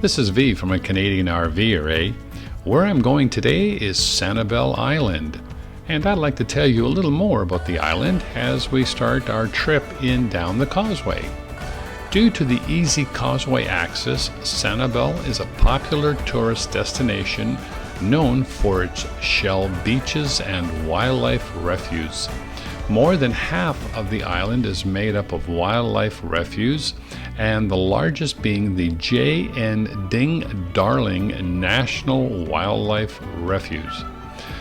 This is V from a Canadian RV Array. Where I'm going today is Sanibel Island, and I'd like to tell you a little more about the island as we start our trip in down the causeway. Due to the easy causeway access, Sanibel is a popular tourist destination known for its shell beaches and wildlife refuge. More than half of the island is made up of wildlife refuge, and the largest being the J.N. Ding Darling National Wildlife Refuge.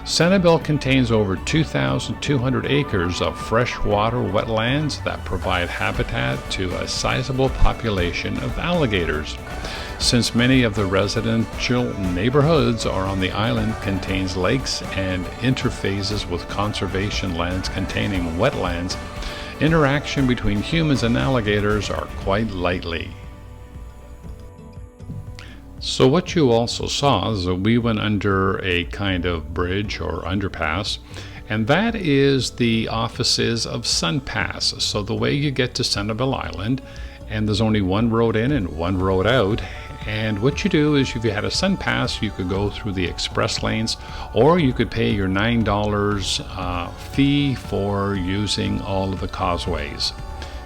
Sanibel contains over 2,200 acres of freshwater wetlands that provide habitat to a sizable population of alligators. Since many of the residential neighborhoods are on the island contains lakes and interfaces with conservation lands containing wetlands, interaction between humans and alligators are quite likely. So what you also saw is that we went under a kind of bridge or underpass, and that is the offices of SunPass. So the way you get to Sanibel Island, and there's only one road in and one road out, and what you do is if you had a SunPass, you could go through the express lanes, or you could pay your $9 fee for using all of the causeways.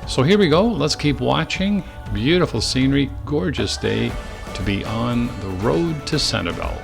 So here we go, let's keep watching. Beautiful scenery, gorgeous day to be on the road to Sanibel.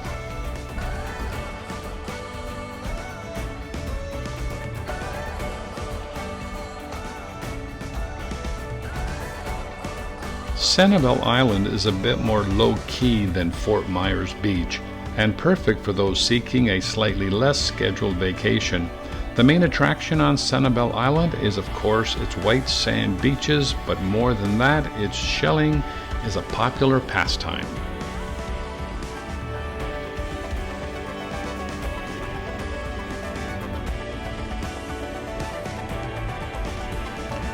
Sanibel Island is a bit more low-key than Fort Myers Beach and perfect for those seeking a slightly less scheduled vacation. The main attraction on Sanibel Island is of course its white sand beaches, but more than that, its shelling is a popular pastime.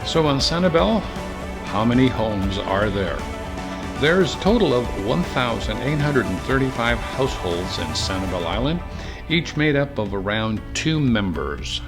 So on Sanibel, how many homes are there? There's a total of 1,835 households in Sanibel Island, each made up of around 2 members.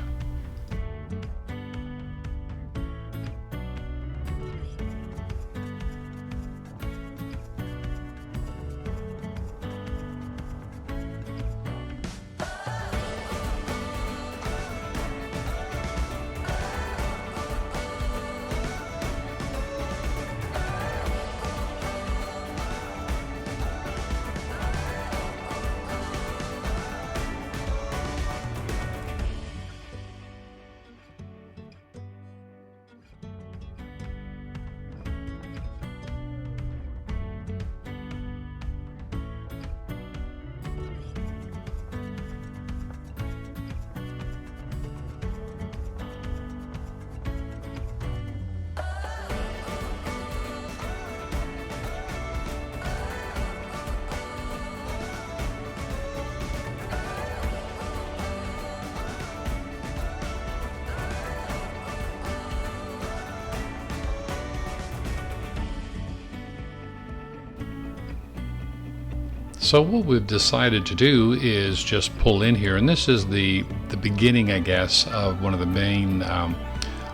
So what we've decided to do is just pull in here, and this is the beginning, I guess, of one of the main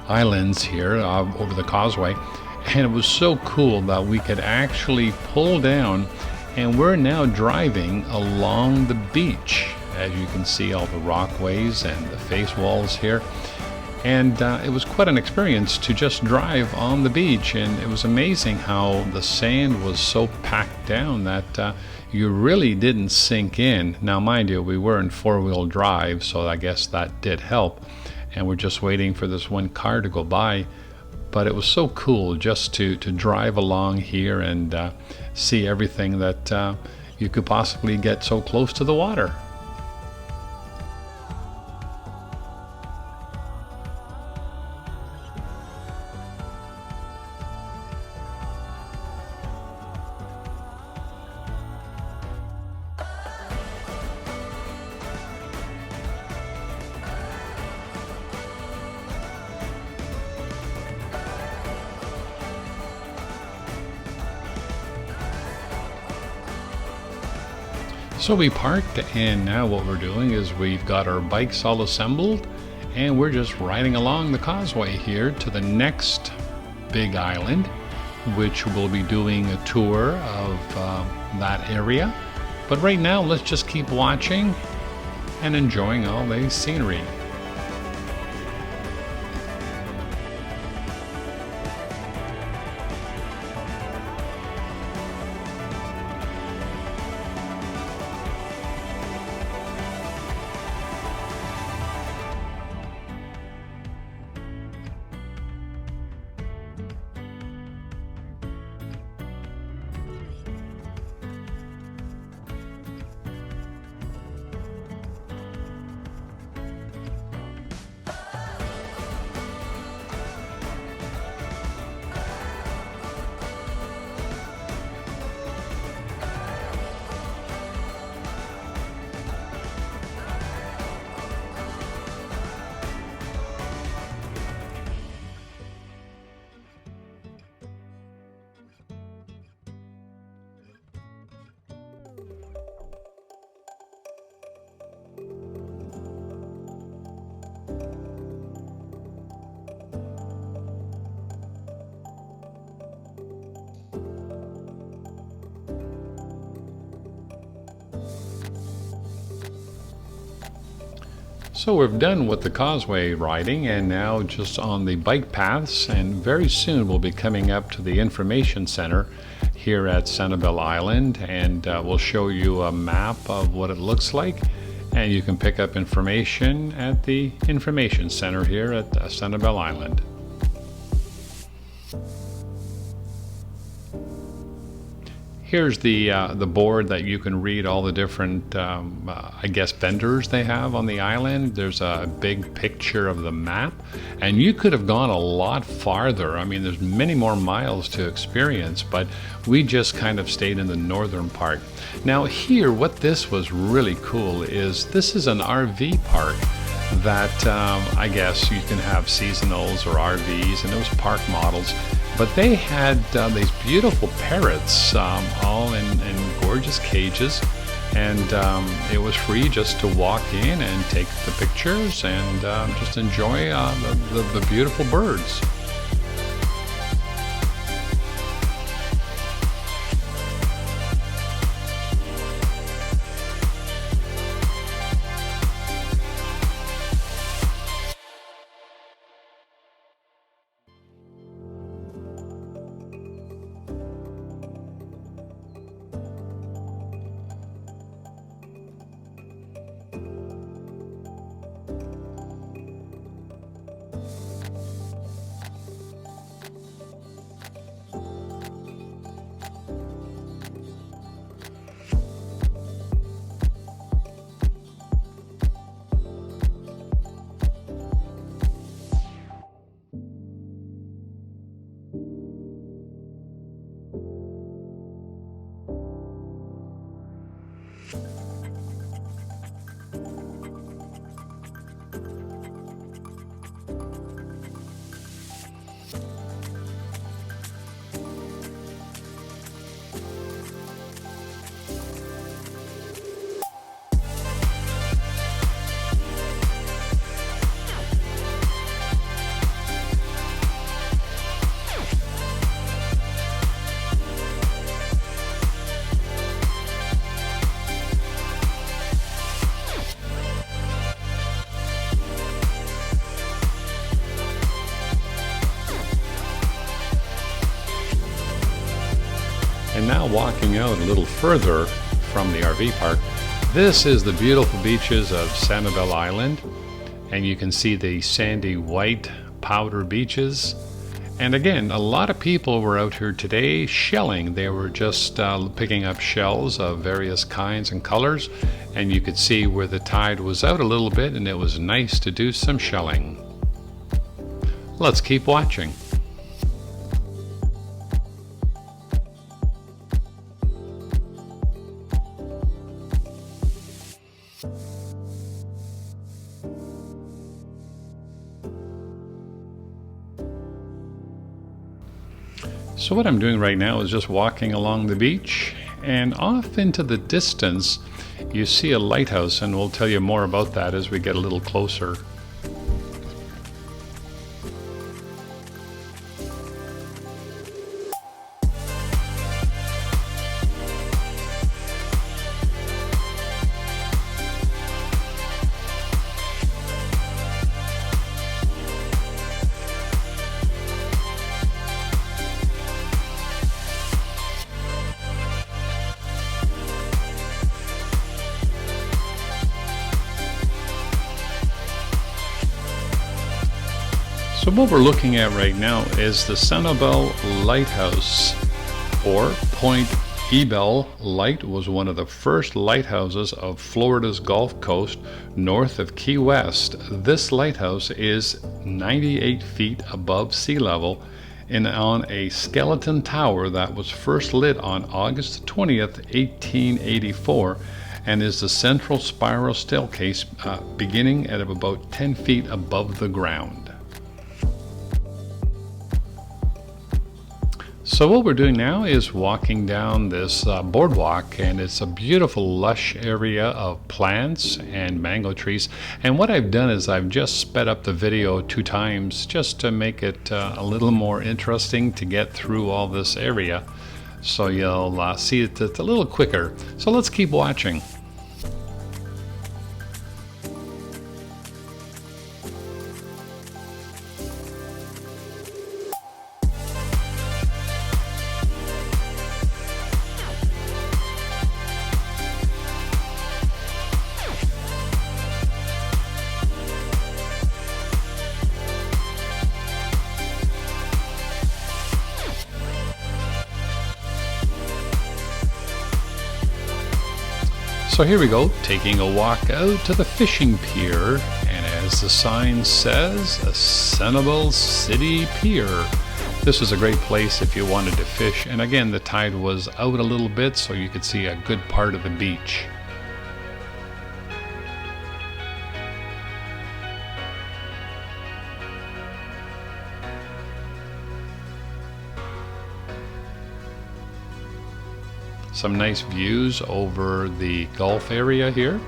islands here over the causeway, and it was so cool that we could actually pull down, and we're now driving along the beach. As you can see, all the rockways and the face walls here. And it was quite an experience to just drive on the beach, and it was amazing how the sand was so packed down that you really didn't sink in. Now mind you, we were in 4-wheel drive, so I guess that did help, and we're just waiting for this one car to go by. But it was so cool just to drive along here and see everything that you could possibly get so close to the water. So we parked, and now what we're doing is we've got our bikes all assembled, and we're just riding along the causeway here to the next big island, which will be doing a tour of that area. But right now, let's just keep watching and enjoying all the scenery. So we've done with the causeway riding and now just on the bike paths, and very soon we'll be coming up to the information center here at Sanibel Island, and we'll show you a map of what it looks like, and you can pick up information at the information center here at Sanibel Island. Here's the board that you can read all the different, I guess, vendors they have on the island. There's a big picture of the map, and you could have gone a lot farther. I mean, there's many more miles to experience, but we just kind of stayed in the northern part. Now here, what this was really cool is this is an RV park that I guess you can have seasonals or RVs, and it was park models. But they had these beautiful parrots, all in gorgeous cages, and it was free just to walk in and take the pictures and just enjoy the beautiful birds. And now walking out a little further from the RV park, this is the beautiful beaches of Sanibel Island, and you can see the sandy white powder beaches. And again, a lot of people were out here today shelling. They were just picking up shells of various kinds and colors, and you could see where the tide was out a little bit, and it was nice to do some shelling. Let's keep watching. So what I'm doing right now is just walking along the beach, and off into the distance you see a lighthouse, and we'll tell you more about that as we get a little closer. So what we're looking at right now is the Sanibel Lighthouse, or Point Ebel Light was one of the first lighthouses of Florida's Gulf Coast north of Key West. This lighthouse is 98 feet above sea level and on a skeleton tower that was first lit on August 20th, 1884, and is the central spiral staircase beginning at about 10 feet above the ground. So what we're doing now is walking down this boardwalk, and it's a beautiful lush area of plants and mango trees. And what I've done is I've just sped up the video 2 times just to make it a little more interesting to get through all this area. So you'll see it a little quicker. So let's keep watching. So here we go, taking a walk out to the fishing pier, and as the sign says, a Sanibel City Pier. This is a great place if you wanted to fish, and again the tide was out a little bit so you could see a good part of the beach. Some nice views over the Gulf area here.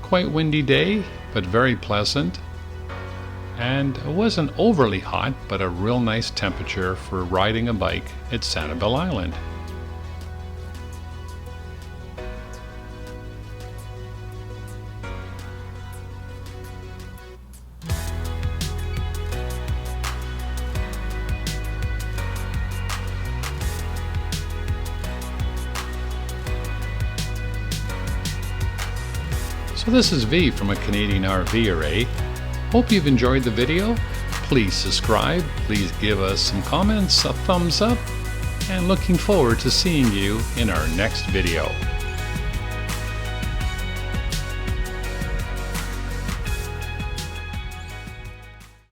Quite windy day, but very pleasant. And it wasn't overly hot, but a real nice temperature for riding a bike at Sanibel Island. So this is V from a Canadian RV Array. Hope you've enjoyed the video. Please subscribe, please give us some comments, a thumbs up, and looking forward to seeing you in our next video.